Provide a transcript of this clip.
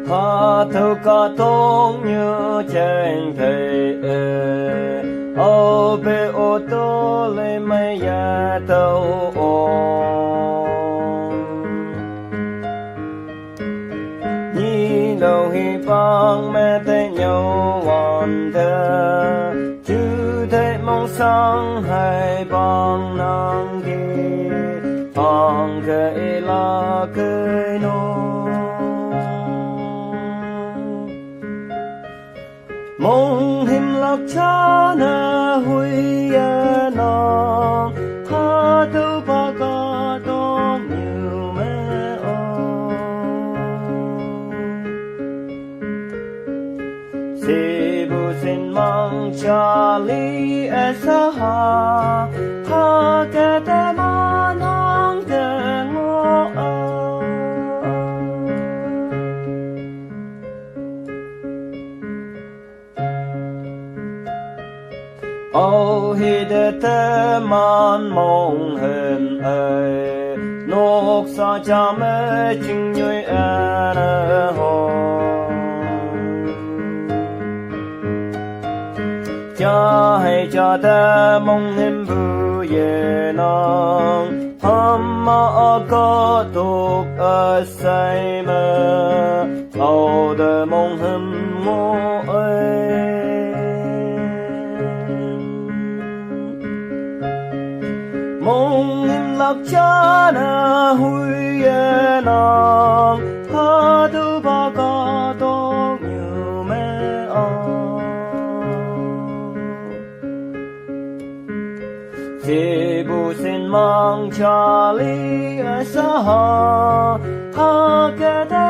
hoa thâu ca tông như trên thầy ô bê ô tô lê mây ya tâu nhi đầu hi bang mẹ tay nhau hoàn thơ chứ thấy mong sáng hay bang năng kỳ bang cây là cây nô mong him lạc cha na hui ya nong ha tu ba ga dong nhiều mẹ si bu sin mang cha li sa ha ha ke ta ma nong ke ngo ô hi de te man mong hên ơi nốt sa cha mẹ chinh nhoi an ho cha hay cha te mong hên bu ye nong hâm ma có tục ở say mơ ô de mong hên ngô ơi mong him lạc cha na hui ye nong ha tu ba ga dong nhiều mẹ si bu sin mang cha li sa ha ke ta